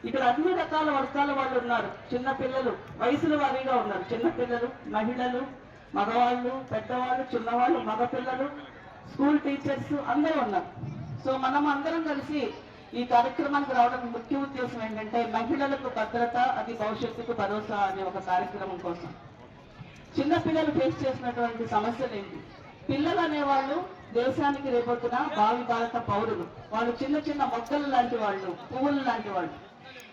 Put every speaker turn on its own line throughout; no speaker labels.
ఇక్కడ అన్ని రకాల వర్గాల వాళ్ళు ఉన్నారు. చిన్న పిల్లలు వయసుల వారీగా ఉన్నారు. చిన్న పిల్లలు, మహిళలు, మగవాళ్ళు, పెద్దవాళ్ళు, చిన్నవాళ్ళు, మగపిల్లలు, స్కూల్ టీచర్స్ అందరూ ఉన్నారు. సో మనం అందరం కలిసి ఈ కార్యక్రమానికి రావడం ముఖ్య ఉద్దేశం ఏంటంటే మహిళలకు భద్రత, అది భవిష్యత్తుకు భరోసా అనే ఒక కార్యక్రమం కోసం. చిన్న పిల్లలు ఫేస్ చేసినటువంటి సమస్యలు ఏంటి? పిల్లలు అనేవాళ్ళు దేశానికి రేపొద్దున భావి భారత పౌరులు. వాళ్ళు చిన్న చిన్న మొక్కలు లాంటి వాళ్ళు, పువ్వులు లాంటి వాళ్ళు.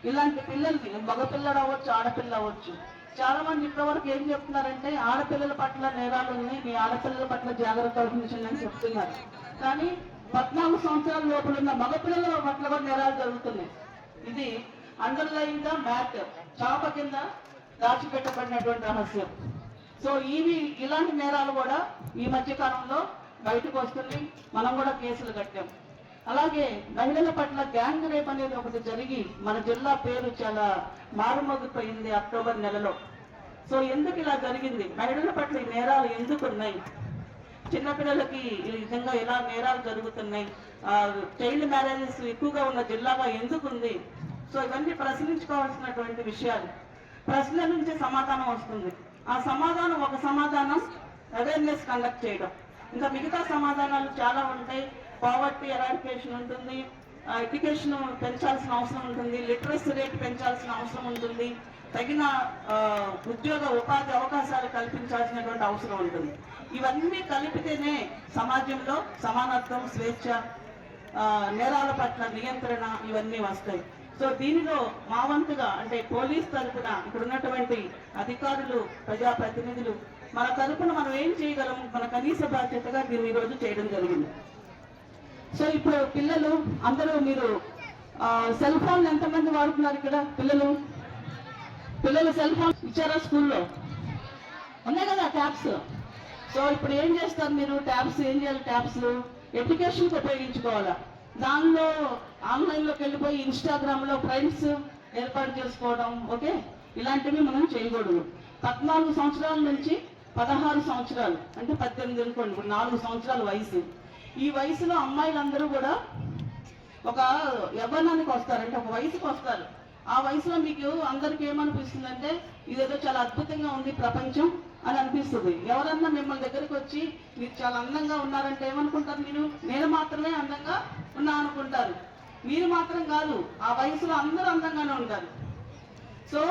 ఇలాంటి పిల్లల్ని మగపిల్లలు అవ్వచ్చు, ఆడపిల్ల అవ్వచ్చు. చాలా మంది ఇప్పటివరకు ఏం చెప్తున్నారంటే ఆడపిల్లల పట్ల నేరాలు ఉన్నాయి, మీ ఆడపిల్లల పట్ల జాగ్రత్త వహించండి అని చెప్తున్నారు. కానీ 14 సంవత్సరాల లోపల ఉన్న మగపిల్లల పట్ల కూడా నేరాలు జరుగుతున్నాయి. ఇది అండర్లైన్ గా మ్యాట్, చాప కింద దాచిపెట్టబడినటువంటి రహస్యం. సో ఇలాంటి నేరాలు కూడా ఈ మధ్య కాలంలో బయటకు వస్తుంది. మనం కూడా కేసులు కట్టాం. అలాగే మహిళల పట్ల గ్యాంగ్ రేప్ అనేది ఒకటి జరిగి మన జిల్లా పేరు చాలా మారుమోగిపోయింది అక్టోబర్ నెలలో. సో ఎందుకు ఇలా జరిగింది? మహిళల పట్ల ఈ నేరాలు ఎందుకు ఉన్నాయి? చిన్నపిల్లలకి ఈ విధంగా ఎలా నేరాలు జరుగుతున్నాయి? చైల్డ్ మ్యారేజెస్ ఎక్కువగా ఉన్న జిల్లాగా ఎందుకు ఉంది? సో ఇవన్నీ ప్రశ్నించుకోవాల్సినటువంటి విషయాలు. ప్రశ్నల నుంచి సమాధానం వస్తుంది. ఆ సమాధానం ఒక సమాధానం అవేర్నెస్ కండక్ట్ చేయడం. ఇంకా మిగతా సమాధానాలు చాలా ఉంటాయి. పావర్టీ ఎరాడికేషన్ ఉంటుంది, ఎడ్యుకేషన్ పెంచాల్సిన అవసరం ఉంటుంది, లిటరసీ రేట్ పెంచాల్సిన అవసరం ఉంటుంది, తగిన ఉద్యోగ ఉపాధి అవకాశాలు కల్పించాల్సినటువంటి అవసరం ఉంటుంది. ఇవన్నీ కలిపితేనే సమాజంలో సమానత్వం, స్వేచ్ఛ, నేరాల పట్ల నియంత్రణ ఇవన్నీ వస్తాయి. సో దీనిలో మా వంతుగా అంటే పోలీస్ తరఫున ఇక్కడ ఉన్నటువంటి అధికారులు, ప్రజాప్రతినిధులు మన తరఫున మనం ఏం చేయగలం, మన కనీస బాధ్యతగా దీన్ని ఈరోజు చేయడం జరిగింది. సో ఇప్పుడు పిల్లలు అందరూ మీరు సెల్ ఫోన్ ఎంతమంది వాడుతున్నారు? ఇక్కడ పిల్లలు సెల్ ఫోన్ ఇచ్చారా? స్కూల్లో ఉన్నాయి కదా ట్యాబ్స్. సో ఇప్పుడు ఏం చేస్తారు మీరు? ట్యాబ్స్ ఏం చేయాలి? ట్యాబ్స్ ఎడ్యుకేషన్కి ఉపయోగించుకోవాలా. దానిలో ఆన్లైన్లోకి వెళ్ళిపోయి ఇన్స్టాగ్రామ్లో ఫ్రెండ్స్ ఏర్పాటు చేసుకోవడం, ఓకే, ఇలాంటివి మనం చేయకూడదు. 14 సంవత్సరాల నుంచి 16 సంవత్సరాలు అంటే 18 అనుకోండి, ఇప్పుడు 4 సంవత్సరాల వయసు. ఈ వయసులో అమ్మాయిలందరూ కూడా ఒక యవ్వనానికి వస్తారు, అంటే ఒక వయసుకు వస్తారు. ఆ వయసులో మీకు అందరికి ఏమనిపిస్తుంది అంటే ఇదేదో చాలా అద్భుతంగా ఉంది ప్రపంచం అని అనిపిస్తుంది. ఎవరన్నా మిమ్మల్ని దగ్గరికి వచ్చి మీరు చాలా అందంగా ఉన్నారంటే ఏమనుకుంటారు? నేను మాత్రమే అందంగా ఉన్నా అనుకుంటారు. మీరు మాత్రం కాదు, ఆ వయసులో అందరూ అందంగానే ఉంటారు. సో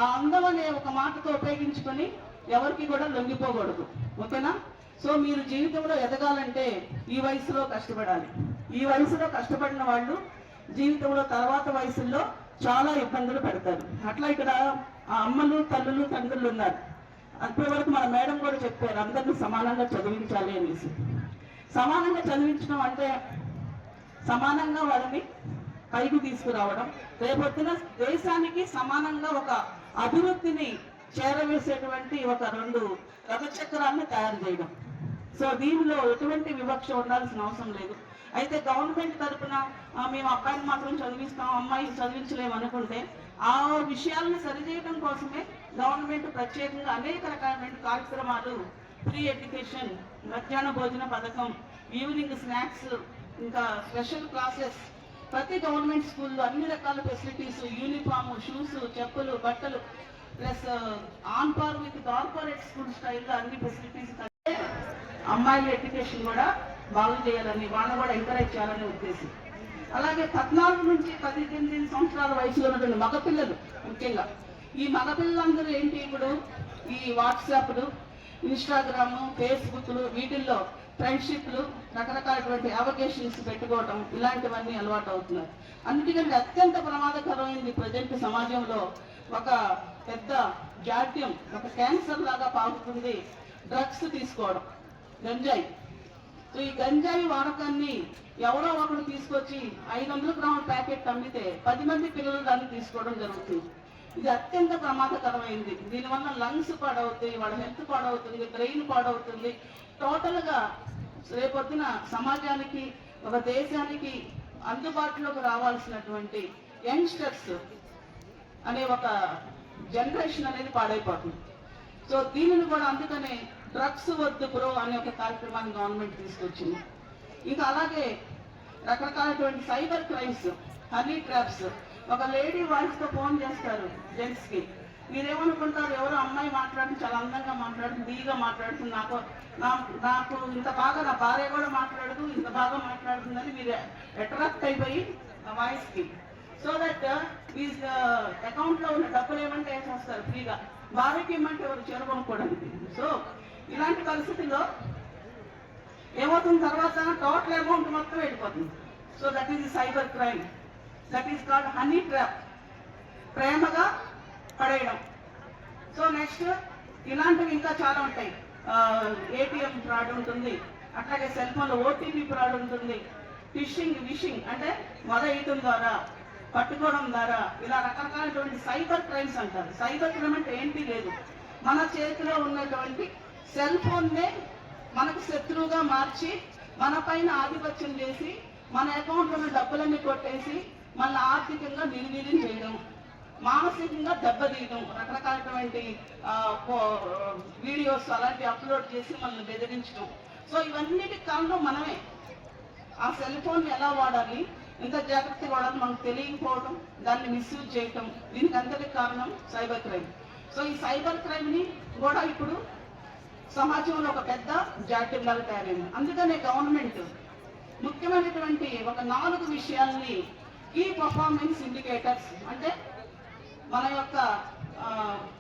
ఆ అందం అనే ఒక మాటతో ఉపయోగించుకొని ఎవరికి కూడా లొంగిపోకూడదు, ఓకేనా? సో మీరు జీవితంలో ఎదగాలంటే ఈ వయసులో కష్టపడాలి. ఈ వయసులో కష్టపడిన వాళ్ళు జీవితంలో తర్వాత వయసుల్లో చాలా ఇబ్బందులు పెడతారు. అట్లా ఇక్కడ ఆ అమ్మలు, తల్లులు, తండ్రులు ఉన్నారు. అప్పటి వరకు మన మేడం కూడా చెప్పారు అందరినీ సమానంగా చదివించాలి అనేసి. సమానంగా చదివించడం అంటే సమానంగా వాళ్ళని పైకి తీసుకురావడం, రేపొద్దున దేశానికి సమానంగా ఒక అభివృద్ధిని చేరవేసేటువంటి ఒక 2 రథచక్రాన్ని తయారు చేయడం. సో దీనిలో ఎటువంటి వివక్ష ఉండాల్సిన అవసరం లేదు. అయితే గవర్నమెంట్ తరఫున మేము అబ్బాయిని మాత్రం చదివిస్తాం, అమ్మాయి చదివించలేము అనుకుంటే ఆ విషయాలను సరిచేయడం కోసమే గవర్నమెంట్ ప్రత్యేకంగా అనేక రకాలైన కార్యక్రమాలు, ఫ్రీ ఎడ్యుకేషన్, మధ్యాహ్న భోజన పథకం, ఈవినింగ్ స్నాక్స్, ఇంకా స్పెషల్ క్లాసెస్, ప్రతి గవర్నమెంట్ స్కూల్లో అన్ని రకాల ఫెసిలిటీస్, యూనిఫామ్, షూస్, చెప్పులు, బట్టలు, plus on par with corporate school స్టైల్లో అన్ని ఫెసిలిటీస్. అమ్మాయిల ఎడ్యుకేషన్ కూడా బాగు చేయాలని, వాళ్ళని కూడా ఎంకరేజ్ చేయాలని ఉద్దేశం. అలాగే 14 నుంచి 18 సంవత్సరాల వయసులో ఉన్నటువంటి మగపిల్లలు, ముఖ్యంగా ఈ మగపిల్లలందరూ ఏంటి, ఇప్పుడు ఈ వాట్సాప్లు, ఇన్స్టాగ్రామ్, ఫేస్బుక్లు, వీటిల్లో ఫ్రెండ్షిప్లు, రకరకాలటువంటి అవకేషన్స్ పెట్టుకోవడం, ఇలాంటివన్నీ అలవాటు అవుతున్నారు. అన్నిటికంటే అత్యంత ప్రమాదకరమైంది ప్రజెంట్ సమాజంలో ఒక పెద్ద జాడ్యం, ఒక క్యాన్సర్ లాగా పాకుతుంది డ్రగ్స్ తీసుకోవడం, గంజాయి. సో ఈ గంజాయి వాడకాన్ని ఎవరో ఒకరు తీసుకొచ్చి 500 గ్రాముల ప్యాకెట్ అమ్మితే 10 మంది పిల్లలు దాన్ని తీసుకోవడం జరుగుతుంది. ఇది అత్యంత ప్రమాదకరమైంది. దీనివల్ల లంగ్స్ పాడవుతాయి, వాళ్ళ హెల్త్ పాడవుతుంది, బ్రెయిన్ పాడవుతుంది. టోటల్గా రేపొద్దున సమాజానికి, ఒక దేశానికి అందుబాటులోకి రావాల్సినటువంటి యంగ్స్టర్స్ అనే ఒక జనరేషన్ అనేది పాడైపోతుంది. సో దీనిని కూడా అందుకనే డ్రగ్స్ వద్దు బ్రో అనే ఒక కార్యక్రమాన్ని గవర్నమెంట్ తీసుకొచ్చింది. ఇంకా అలాగే రకరకాలటువంటి సైబర్ క్రైమ్స్, హనీ ట్రాప్స్, ఒక లేడీ వాయిస్తో ఫోన్ చేస్తారు జెంట్స్కి. మీరేమనుకుంటారు, ఎవరో అమ్మాయి మాట్లాడుతుంది, చాలా అందంగా మాట్లాడుతుంది, తీగా మాట్లాడుతుంది, నాకు ఇంత బాగా నా భార్య కూడా మాట్లాడదు, ఇంత బాగా మాట్లాడుతుందని మీరు అట్రాక్ట్ అయిపోయి ఆ వాయిస్కి. సో దట్ ఈ అకౌంట్లో ఉన్న డబ్బులు ఏమంటే వేసేస్తారు ఫ్రీగా, భార్యకి ఇమ్మంటే ఎవరు చేరుకోనుకోవడానికి. సో ఇలాంటి పరిస్థితుల్లో ఏమవుతుంది, తర్వాత టోటల్ అమౌంట్ మొత్తం వెళ్ళిపోతుంది. So that is cyber crime, that is called honey trap, ప్రేమగా పడేయడం. సో నెక్స్ట్ ఇలాంటివి ఇంకా చాలా ఉంటాయి. ఏటీఎం ఫ్రాడ్ ఉంటుంది, అట్లాగే సెల్ ఫోన్లో ఓటీపీ ఫ్రాడ్ ఉంటుంది, విషింగ్ అంటే వేయటం ద్వారా, పట్టుకోవడం ద్వారా, ఇలా రకరకాలటువంటి సైబర్ క్రైమ్స్ అంటారు. సైబర్ క్రైమ్ అంటే ఏంటి లేదు, మన చేతిలో ఉన్నటువంటి సెల్ ఫోన్నే మనకు శత్రువుగా మార్చి మన పైన ఆధిపత్యం చేసి మన అకౌంట్లో ఉన్న డబ్బులన్నీ కొట్టేసి మన ఆర్థికంగా నిర్వీర్యం చేయడం, మానసికంగా దెబ్బతీయడం, రకరకాలటువంటి వీడియోస్ అలాంటివి అప్లోడ్ చేసి మనల్ని బెదిరించడం. సో ఇవన్నిటి కారణం మనమే. ఆ సెల్ ఫోన్ ఎలా వాడాలి, ఎంత జాగ్రత్తగా వాడాలి మనకు తెలియకపోవడం, దాన్ని మిస్యూజ్ చేయటం, దీనికి అంతటి కారణం సైబర్ క్రైమ్. సో ఈ సైబర్ క్రైమ్ని కూడా ఇప్పుడు సమాజంలో ఒక పెద్ద జాడ్యంలాగా తయారైంది. అందుకనే గవర్నమెంట్ ముఖ్యమైనటువంటి ఒక 4 విషయాల్ని కీ పర్ఫార్మెన్స్ ఇండికేటర్స్, అంటే మన యొక్క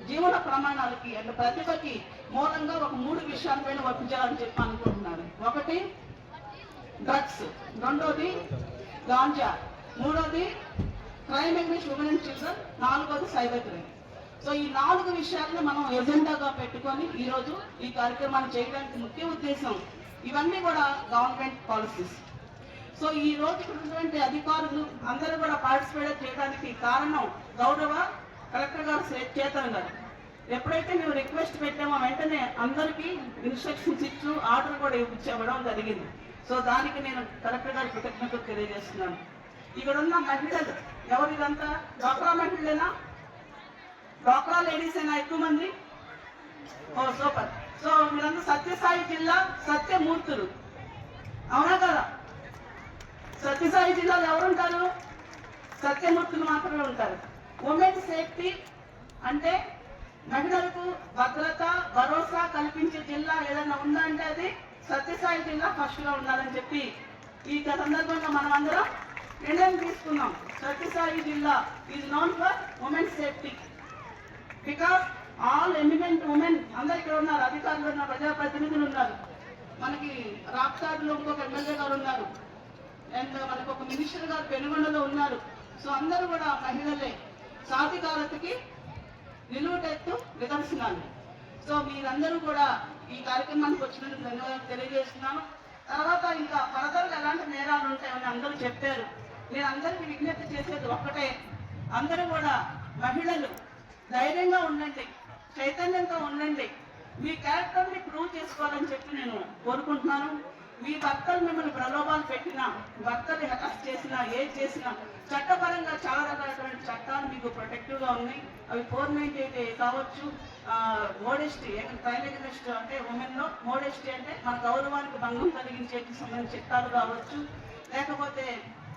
జీవన ప్రమాణాలకి అంటే ప్రతిభకి మూలంగా ఒక 3 విషయాలపైన వర్తించాలని చెప్పి అనుకుంటున్నారు. ఒకటి డ్రగ్స్, రెండోది గాంజా, మూడోది crime against women and children, 4వది సైబర్ క్రైమ్. సో ఈ 4 విషయాలను మనం ఎజెండాగా పెట్టుకొని ఈరోజు ఈ కార్యక్రమాన్ని చేయడానికి ముఖ్య ఉద్దేశం ఇవన్నీ కూడా గవర్నమెంట్ పాలసీస్. సో ఈ రోజు ఉన్నటువంటి అధికారులు అందరూ కూడా పార్టిసిపేట్ చేయడానికి కారణం గౌరవ కలెక్టర్ గారు చేతన్ గారు. ఎప్పుడైతే మేము రిక్వెస్ట్ పెట్టామో వెంటనే అందరికీ ఇన్స్ట్రక్షన్స్ ఇచ్చు ఆర్డర్ కూడా ఇవ్వడం జరిగింది. సో దానికి నేను కలెక్టర్ గారి కృతజ్ఞతలు తెలియజేస్తున్నాను. ఇక్కడ ఉన్న మహిళలు ఎవరు, ఇదంతా డ్వాక్రా మహిళలేనా, డ్వాక్రా లేడీస్ అయినా ఎక్కువ మంది? ఓ సూపర్. సో మీరంతా సత్యసాయి జిల్లా సత్యమూర్తులు, అవునా కదా? సత్యసాయి జిల్లాలో ఎవరుంటారు? సత్యమూర్తులు మాత్రమే ఉంటారు. ఉమెన్ సేఫ్టీ అంటే మహిళలకు భద్రత, భరోసా కల్పించే జిల్లా ఏదైనా ఉందా అంటే అది సత్యసాయి జిల్లా ఫస్ట్గా ఉండాలని చెప్పి ఈ సందర్భంగా మనం అందరం నిర్ణయం తీసుకున్నాం. సత్యసాయి జిల్లా is known for women safety because all eminent women అందరు ఇక్కడ ఉన్నారు, అధికారులు ఉన్నారు, ప్రజాప్రతినిధులు ఉన్నారు, మనకి రాప్తాడులో ఇంకొక ఎమ్మెల్యే గారు ఉన్నారు, అండ్ మనకు ఒక మినిస్టర్ గారు పెనుగొండలో ఉన్నారు. సో అందరూ కూడా మహిళలే, సాధికారతకి నిలువుటెత్తు నిదర్శనాలు. సో మీరందరూ కూడా ఈ కార్యక్రమానికి వచ్చినందుకు ధన్యవాదాలు తెలియజేస్తున్నాను. తర్వాత ఇంకా ఫర్దర్గా ఎలాంటి నేరాలు ఉంటాయని అందరూ చెప్పారు. నేను అందరికీ విజ్ఞప్తి చేసేది ఒక్కటే, అందరూ కూడా మహిళలు ధైర్యంగా ఉండండి, చైతన్యంతో ఉండండి, మీ క్యారెక్టర్ని ప్రూవ్ చేసుకోవాలని చెప్పి నేను కోరుకుంటున్నాను. మీ భర్తలు మిమ్మల్ని ప్రలోభాలు పెట్టినా, భర్తలు హెరాస్ చేసినా, ఏది చేసినా చట్టపరంగా చాలా రకాలైనటువంటి చట్టాలు మీకు ప్రొటెక్టివ్గా ఉన్నాయి. అవి 498 కావచ్చు, మోడెస్టీ క్రైమ్ అగైన్స్ట్ అంటే ఉమెన్లో మోడెస్టీ అంటే మన గౌరవానికి భంగం కలిగించే సంబంధించిన చట్టాలు కావచ్చు, లేకపోతే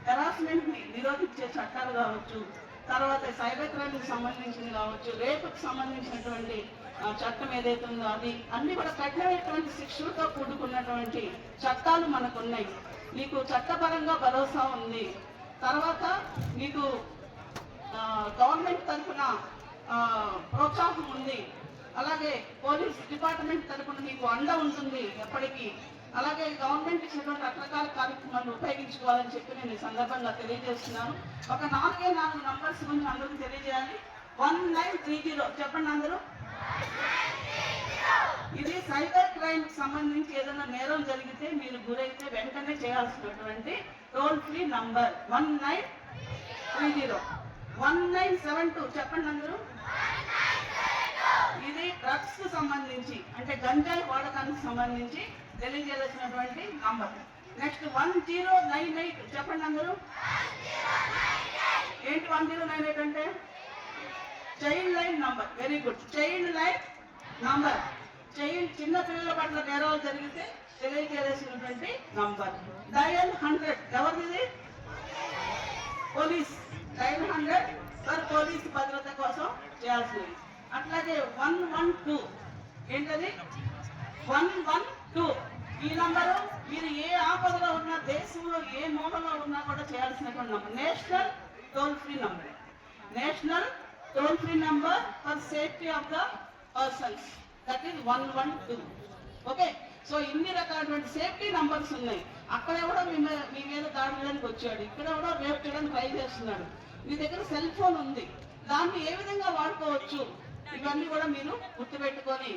హెరాస్మెంట్ని నిరోధించే చట్టాలు కావచ్చు, తర్వాత సైబర్ క్రైమ్కి సంబంధించింది కావచ్చు, రేపుకి సంబంధించినటువంటి చట్టం ఏదైతే ఉందో అది అన్ని కూడా కఠినమైనటువంటి శిక్షలతో కూడుకున్నటువంటి చట్టాలు మనకు ఉన్నాయి. మీకు చట్టపరంగా భరోసా ఉంది. తర్వాత మీకు గవర్నమెంట్ తరఫున ప్రోత్సాహం ఉంది. అలాగే పోలీస్ డిపార్ట్మెంట్ తరఫున మీకు అండ ఉంటుంది ఎప్పటికీ. అలాగే గవర్నమెంట్ ఇచ్చినటువంటి రకరకాల కార్యక్రమాలను ఉపయోగించుకోవాలని చెప్పి నేను ఈ సందర్భంగా తెలియజేస్తున్నాను. ఒక 4 నంబర్స్ గురించి అందరికీ తెలియజేయాలి. 1930 చెప్పండి అందరూ. ఇది సైబర్ క్రైమ్ సంబంధించి ఏదైనా నేరం జరిగితే మీరు గురైతే వెంటనే చేయాల్సినటువంటి టోల్ ఫ్రీ నంబర్ 1930. 1972 చెప్పండి అందరూ. ఇది డ్రగ్స్ కు సంబంధించి అంటే గంజాయి వాడకానికి సంబంధించి తెలియజేయాల్సినటువంటి నంబర్. నెక్స్ట్ 1098 చెప్పండి అందరూ. ఏంటి 1098 అంటే? Child line number. Very good, child line number. చిన్న పిల్లల పట్ల నేరాలు జరిగితే తెలియజేయాల్సినటువంటి నంబర్. డయల్ 100 ఎవరిది? పోలీస్ 900 ఫర్ పోలీస్ భద్రత కోసం చేయాల్సింది. అట్లాగే 112 ఏంటది 112 ఈ నంబరు మీరు ఏ ఆపదలో ఉన్నా దేశంలో ఏ మూలలో ఉన్నా కూడా చేయాల్సినటువంటి number. National toll free number. National toll free number for safety of the persons, that is 112. Okay, so ఇన్ని రకాలైనటువంటి సేఫ్టీ నంబర్స్ ఉన్నాయి. అక్కడ ఎవడో మీ మీద దాడి చేయడానికి వచ్చాడు, ఇక్కడ ఎవడో రేపు చేయడానికి ట్రై చేస్తున్నాడు. మీ దగ్గర సెల్ ఫోన్ ఉంది, దాన్ని ఏ విధంగా వాడుకోవచ్చు ఇవన్నీ కూడా మీరు గుర్తుపెట్టుకొని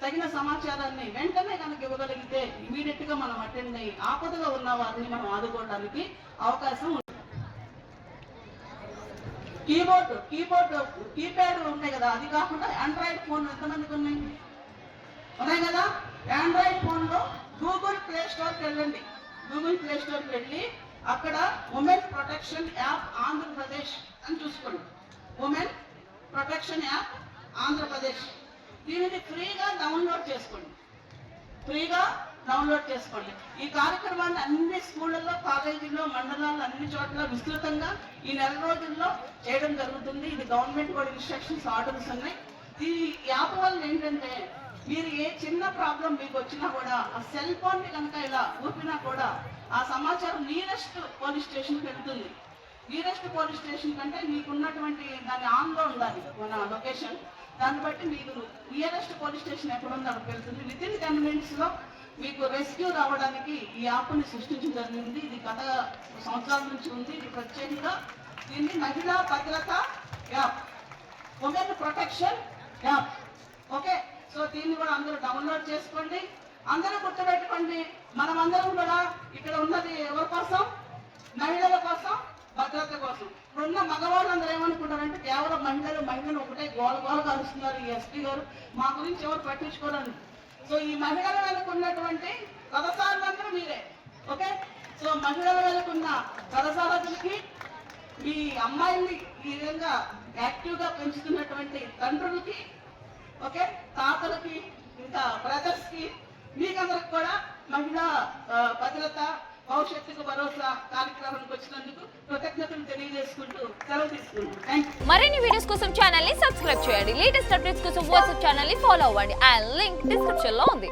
తగిన సమాచారాన్ని వెంటనే కనుక ఇవ్వగలిగితే ఇమీడియట్ గా మనం అటెండ్ అయ్యి ఆపదలో ఉన్న వారిని మనం ఆదుకోవడానికి అవకాశం ఉంది. కీప్యాడ్ ఉంటాయి కదా, అది కాకుండా ఆండ్రాయిడ్ ఫోన్ ఎంతమందికి ఉన్నాయి కదా. ఆండ్రాయిడ్ ఫోన్ లో గూగుల్ ప్లే స్టోర్కి వెళ్ళండి. గూగుల్ ప్లే స్టోర్కి వెళ్ళి అక్కడ ఉమెన్ ప్రొటెక్షన్ యాప్ ఆంధ్రప్రదేశ్ అని చూసుకోండి. ఉమెన్ ప్రొటెక్షన్ యాప్ ఆంధ్రప్రదేశ్, దీనిని ఫ్రీగా డౌన్లోడ్ చేసుకోండి. ఈ కార్యక్రమాన్ని అన్ని స్కూళ్ళల్లో, కాలేజీల్లో, మండలాల్లో అన్ని చోట్ల విస్తృతంగా ఈ నెల రోజుల్లో చేయడం జరుగుతుంది. ఇది గవర్నమెంట్ కూడా ఇన్స్ట్రక్షన్స్ ఆర్డర్స్ ఉన్నాయి. ఈ యాప్ వల్ల ఏంటంటే మీరు ఏ చిన్న ప్రాబ్లం మీకు వచ్చినా కూడా ఆ సెల్ ఫోన్ ని కనుక ఇలా ఊపినా కూడా ఆ సమాచారం నియరెస్ట్ పోలీస్ స్టేషన్కి వెళ్తుంది. నియరెస్ట్ పోలీస్ స్టేషన్ కంటే మీకు ఉన్నటువంటి దాని ఆన్లో ఉండాలి మన లొకేషన్, దాన్ని బట్టి మీకు నియరెస్ట్ పోలీస్ స్టేషన్ ఎక్కడ ఉందో అక్కడికి వెళ్తుంది. విత్ ఇన్ 10 minutes లో మీకు రెస్క్యూ రావడానికి ఈ యాప్ని సృష్టించడం జరిగింది. ఇది గత సంవత్సరాల నుంచి ఉంది. ఇది ప్రత్యేకంగా దీన్ని మహిళా భద్రత app, women protection app. Okay, so దీన్ని కూడా అందరూ డౌన్లోడ్ చేసుకోండి. అందరూ గుర్తుపెట్టుకోండి, మనమందరం కూడా ఇక్కడ ఉన్నది ఎవరి కోసం? మహిళల కోసం, భద్రత కోసం. ఇప్పుడున్న మగవాళ్ళందరూ ఏమనుకుంటారంటే కేవలం మహిళలు ఒకటే గోల కలుస్తున్నారు. ఈ ఎస్పీ గారు మా గురించి ఎవరు పట్టించుకోరండి. సో ఈ మహిళల వెనుకున్నటువంటి రథసారులందరూ మీరే. ఓకే, సో మహిళల వెనుకున్న రథసారథులకి, మీ అమ్మాయిల్ని ఈ విధంగా యాక్టివ్గా పెంచుతున్నటువంటి తండ్రులకి, ఓకే, తాతలకి, ఇంకా బ్రదర్స్ కి, మీకందరికి కూడా మహిళా భద్రత భవిష్యత్తుకు భరోసా కార్యక్రమానికి వచ్చినందుకు కృతజ్ఞతలు తెలియజేసుకుంటూ సెలవు తీసుకుంటాం.
మరిన్ని వీడియోస్ కోసం ఛానల్ ని సబ్స్క్రైబ్ చేయండి. లేటెస్ట్ అప్డేట్స్ కోసం వాట్సాప్ ఛానల్ ని ఫాలో అవ్వండి. ఆ లింక్ డిస్క్రిప్షన్ లో ఉంది.